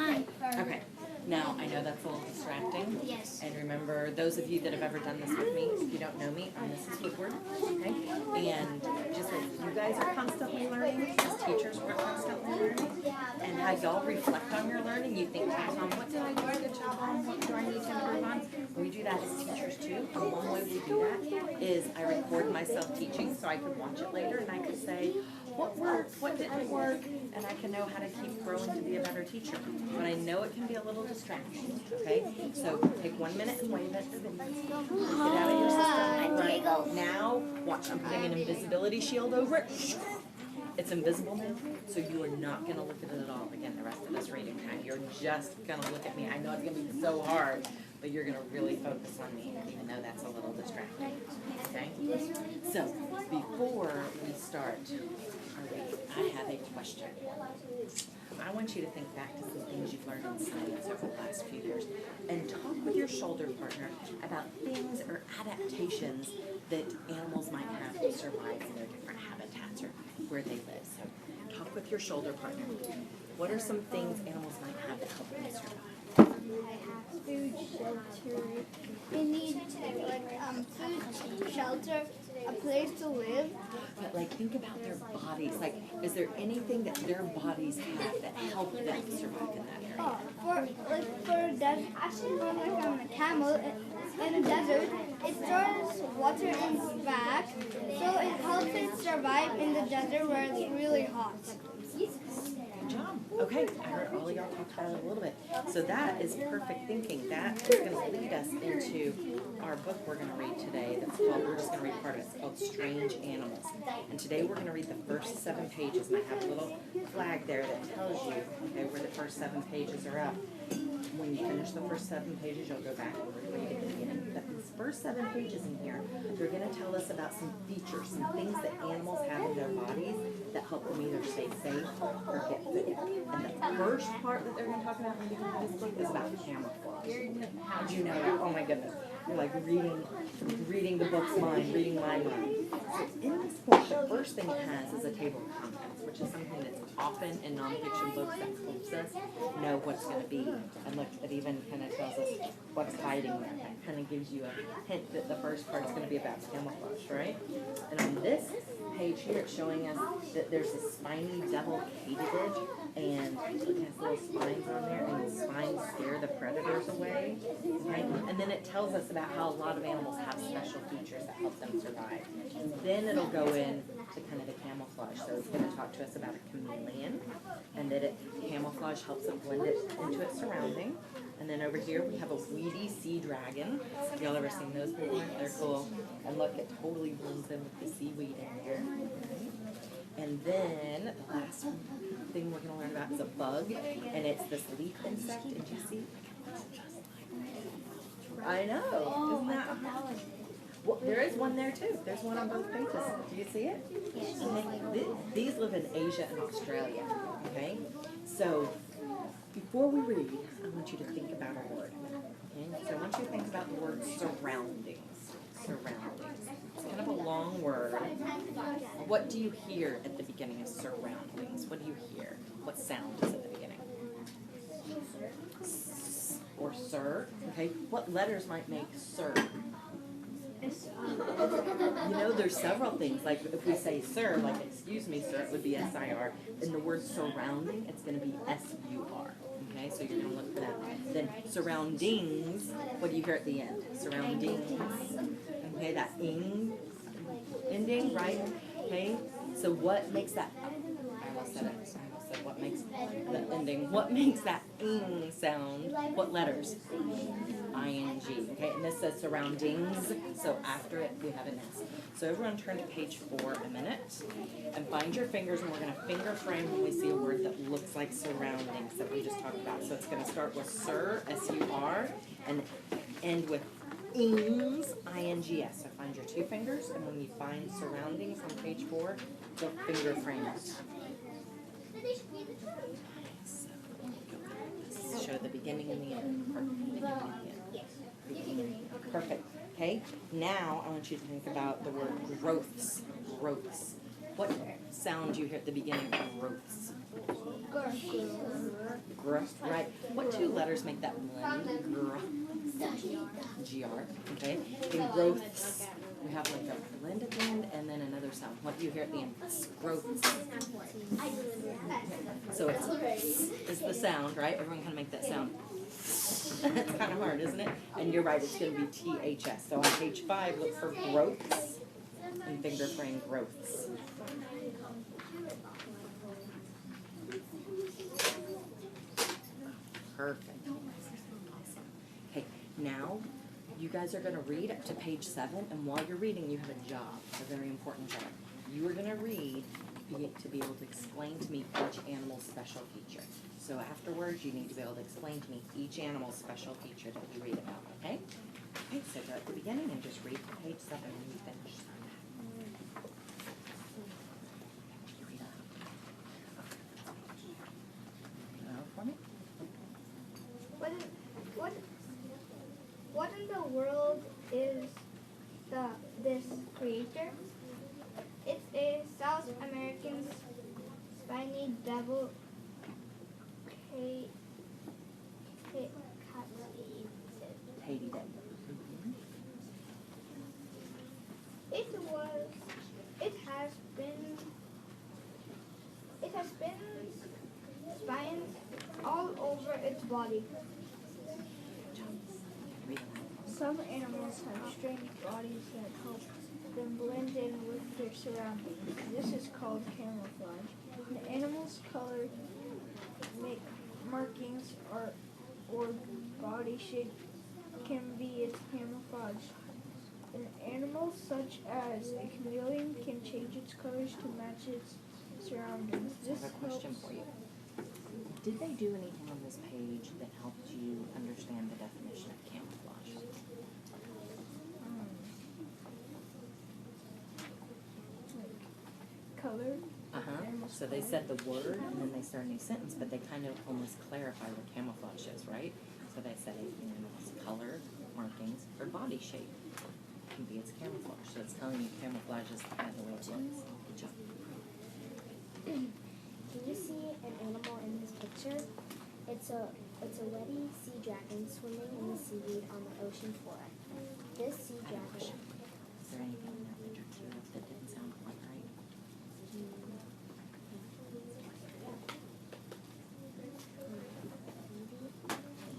Hi. Okay. Now, I know that's a little distracting. Yes. And remember, those of you that have ever done this with me, if you don't know me, I'm Mrs. Woodward. Okay? And just like you guys are constantly learning, as teachers, we're constantly learning. And as y'all reflect on your learning, you think, Mom, what did I do a good job on? What do I need to improve on? We do that as teachers too. And one way we do that is I record myself teaching so I could watch it later and I could say, what worked, what didn't work, and I can know how to keep growing to be a better teacher. But I know it can be a little distraction, okay? So take 1 minute and wave at the video. Get out of your system. Right now, watch, I'm putting an invisibility shield over it. It's invisible now, so you are not going to look at it at all again the rest of this reading time. You're just going to look at me. I know it's going to be so hard, but you're going to really focus on me, even though that's a little distracting. Okay? So, before we start our reading, I have a question. I want you to think back to some things you've learned in science over the last few years and talk with your shoulder partner about things or adaptations that animals might have to survive in their different habitats or where they live. So talk with your shoulder partner. What are some things animals might have to help them survive? Food, shelter. They need food, shelter, a place to live. But like think about their bodies. Like, is there anything that their bodies have that help them survive in that area? Oh, for a camel in the desert, it stores water in its back, so it helps it survive in the desert where it's really hot. Good job. Okay, I heard all of y'all talk about it a little bit. So that is perfect thinking. That is going to lead us into our book we're going to read today. That's called, we're just going to read part of it. It's called Strange Animals. And today we're going to read the first 7 pages. And I have a little flag there that tells you, okay, where the first 7 pages are up. When you finish the first 7 pages, you'll go back and read it at the beginning. But these first 7 pages in here, they're going to tell us about some features, some things that animals have in their bodies that help them either stay safe or get food. And the first part that they're going to talk about in the beginning of this book is about camouflage. How'd you know that? Oh my goodness. You're like reading the book's mind, reading my mind. So in this book, the first thing it has is a table of contents, which is something that's often in nonfiction books that helps us know what's going to be. And look, it even kind of tells us what's hiding there. That kind of gives you a hint that the first part is going to be about camouflage, right? And on this page here, it's showing us that there's a spiny double katydid, and it has little spines on there, and the spines scare the predators away. Okay? And then it tells us about how a lot of animals have special features that help them survive. And then it'll go in to kind of the camouflage. So it's going to talk to us about a chameleon, and that camouflage helps it blend it into its surrounding. And then over here we have a weedy sea dragon. Have y'all ever seen those before? They're cool. And look, it totally blends in with the seaweed in here. And then the last thing we're going to learn about is a bug, and it's this leaf insect. And you see, I know. Isn't that? Well, there is one there too. There's one on both pages. Do you see it? And these live in Asia and Australia. Okay, so before we read, I want you to think about a word. Okay, so I want you to think about the word surroundings. Surroundings. It's kind of a long word. What do you hear at the beginning of surroundings? What do you hear? What sound is at the beginning? Or sir. Okay, what letters might make sir? You know, there's several things. Like if we say sir, like excuse me, sir, it would be S-I-R. In the word surrounding, it's going to be S-U-R. Okay, so you're going to look for that. Then surroundings, what do you hear at the end? Surroundings. Okay, that ing ending, right? Okay, so what makes that? I almost said it. I almost said what makes the ending. What makes that ing sound? What letters? I-N-G. Okay, and this says surroundings. So after it, we have an S. So everyone turn to page 4 a minute and find your fingers, and we're going to finger frame when we see a word that looks like surroundings that we just talked about. So it's going to start with sir, S-U-R, and end with ings, I-N-G-S. So find your 2 fingers, and when you find surroundings on page 4, go finger frame it. So show the beginning and the end. Perfect. Okay. Now I want you to think about the word growths. Growths. What sound you hear at the beginning of growths? Growth, right. What two letters make that blend? GR, okay? In growths, we have like a blend at the end and then another sound. What do you hear at the end? Growths. So it's the sound, right? Everyone can make that sound. It's kind of hard, isn't it? And you're right, it's going to be THS. So on page 5, look for growths and finger frame growths. Perfect. Awesome. Okay, now you guys are going to read up to page 7, and while you're reading, you have a job, a very important job. You are going to read to be able to explain to me each animal's special feature. So afterwards, you need to be able to explain to me each animal's special feature that we read about, okay? Okay, so go at the beginning and just read from page 7 when you finish. You read out for me? What in the world is this creature? It's a South American spiny devil Haiti day. It has been spines all over its body. Some animals have strange bodies that help them blend in with their surroundings. This is called camouflage. An animal's color, markings, or body shape can be its camouflage. An animal such as a chameleon can change its colors to match its surroundings. I have a question for you. Did they do anything on this page that helped you understand the definition of camouflage? Color. So they said the word and then they start a new sentence, but they kind of almost clarify what camouflage is, right? So they said it's color, markings, or body shape can be its camouflage. So it's telling you camouflage is the way it looks. Good job. Can you see an animal in this picture? It's a wetty sea dragon swimming in the seaweed on the ocean floor. This sea I have a dragon. question. Is there anything in that picture too that didn't sound quite right?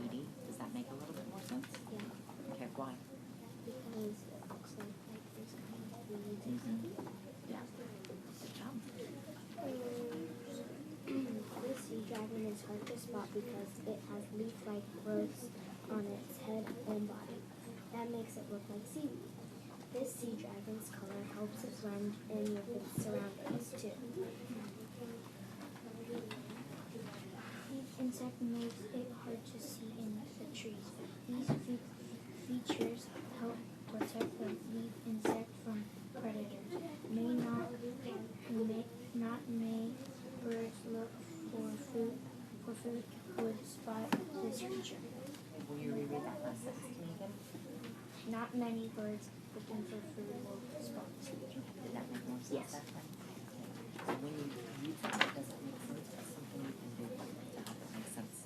Edie, does that make a little bit more sense? Yeah, Okay, why? because it looks like there's kind of weeds or Mhm. something. Yeah. Good job. This sea dragon is hard to spot because it has leaf-like growths on its head and body. That makes it look like seaweed. This sea dragon's color helps it blend in with its surroundings too. Each insect makes it hard to see in the trees. These features help protect the leaf insect from predators. May birds look for food would spot this feature. Will you reread that last sentence to me again? Not many birds looking for food will spot this feature. Did that make more sense? Yes. That time? So when you read something that doesn't make sense, that's something you can do to help it make sense.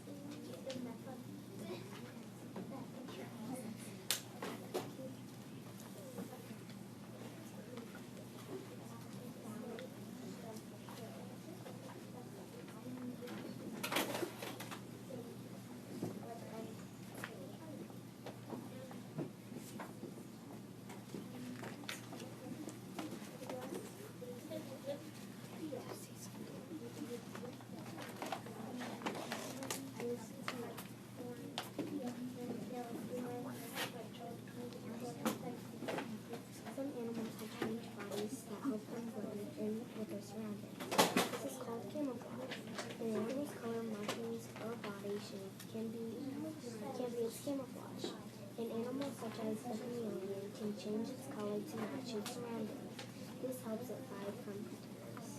Some animals have strange bodies that help them blend in with their surroundings. This is called camouflage. An animal's color, markings, or body shape can be its camouflage. An animal such as a chameleon can change its color to match its surroundings. This helps it hide from predators.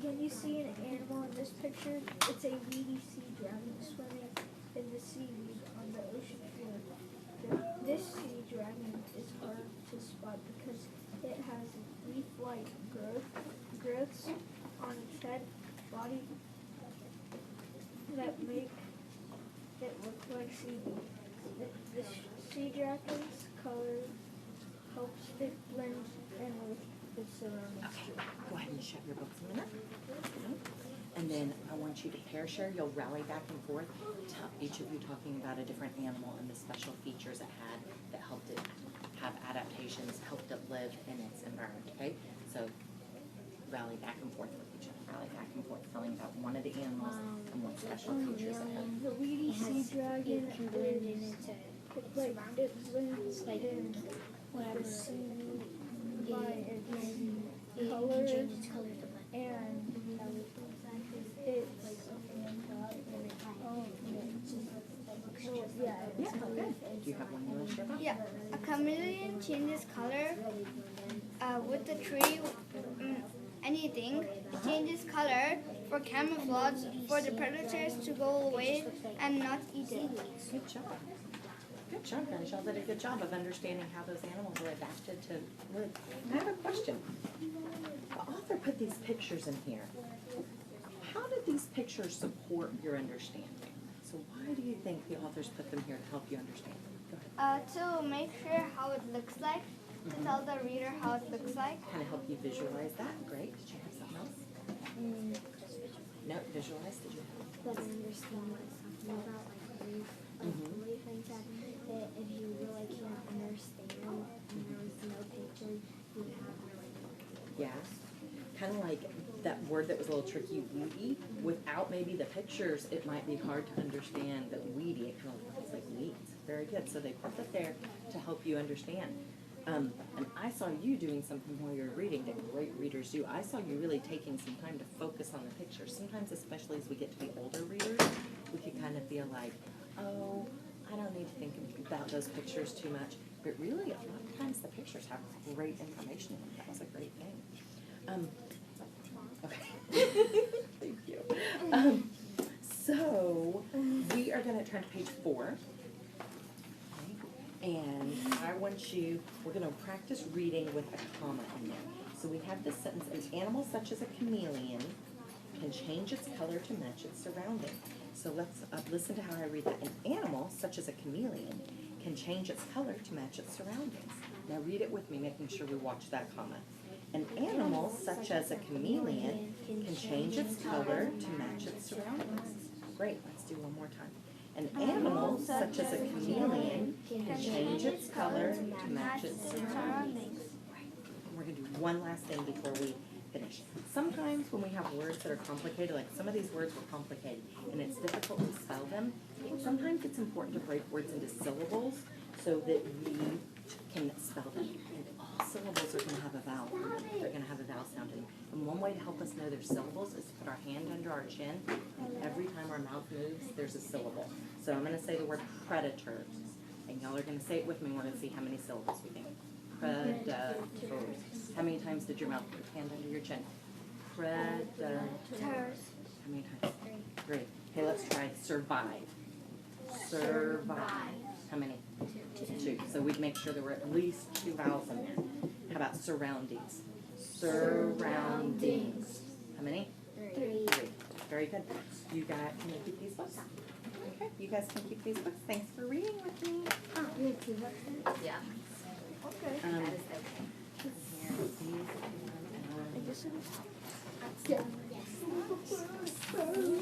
Can you see an animal in this picture? It's a weedy sea dragon swimming in the seaweed on the ocean floor. This sea dragon is hard to spot because it has leaf-like growths on its head, body that make it look like sea beans. The sea dragon's color helps it blend in with its surroundings. Okay, go ahead and shut your books a minute. Okay. And then I want you to pair share. You'll rally back and forth, each of you talking about a different animal and the special features it had that helped it have adaptations, helped it live in its environment, okay? So rally back and forth with each other. Rally back and forth, telling about one of the animals and what special features it had. The weedy sea dragon It can blend in into like it blends like in whatever. by its It color can change its color to black. and Yeah, okay. Do you have one you want to share about? Yeah, a chameleon changes color with the tree, anything. It changes color for camouflage, for the predators to go away and not eat it. Good job. Good job, guys. Y'all did a good job of understanding how those animals were adapted to live. I have a question. The author put these pictures in here. How did these pictures support your understanding? So why do you think the authors put them here to help you understand? Go ahead. To make sure how it looks like, to tell the reader how it looks like. Kind of help you visualize that. Great. Did you have something else? No, visualize. Did you have? But I understand what it's talking about, like grief. Really think that if you really can't understand and there was no picture, you would have really Yeah. Kind of like that word that was a little tricky, weedy. Without maybe the pictures, it might be hard to understand that weedy. It kind of looks like weeds. Very good. So they put that there to help you understand. And I saw you doing something while you were reading that great readers do. I saw you really taking some time to focus on the pictures. Sometimes, especially as we get to be older readers, we can kind of feel like, oh, I don't need to think about those pictures too much. But really, a lot of times the pictures have great information in them. That was a great thing. Okay. Thank you. So we are going to turn to page 4. Okay. And I want you, we're going to practice reading with a comma in there. So we have this sentence, an animal such as a chameleon can change its color to match its surroundings. So let's listen to how I read that. An animal such as a chameleon can change its color to match its surroundings. Now read it with me, making sure we watch that comma. An animal such as a chameleon can change its color to match its surroundings. Great, let's do one more time. An animal such as a chameleon can change its color to match its surroundings. We're going to do one last thing before we finish. Sometimes when we have words that are complicated, like some of these words were complicated, and it's difficult to spell them, sometimes it's important to break words into syllables so that we can spell them. And all syllables are going to have a vowel. They're going to have a vowel sound in them. And one way to help us know their syllables is to put our hand under our chin, and every time our mouth moves, there's a syllable. So I'm going to say the word predator, and y'all are going to say it with me. We're going to see how many syllables we think. Predators. How many times did your mouth put your hand under your chin? Predators. How many times? 3. Okay, let's try survive. Survive. How many? 2. So we'd make sure there were at least 2 vowels in there. How about surroundings? Surroundings. How many? 3. Very good. You guys can keep these books. Okay, you guys can keep these books. Thanks for reading with me. Oh, you have 2 books then? Yeah. okay. That is okay. Here, these, I guess it is. Yes.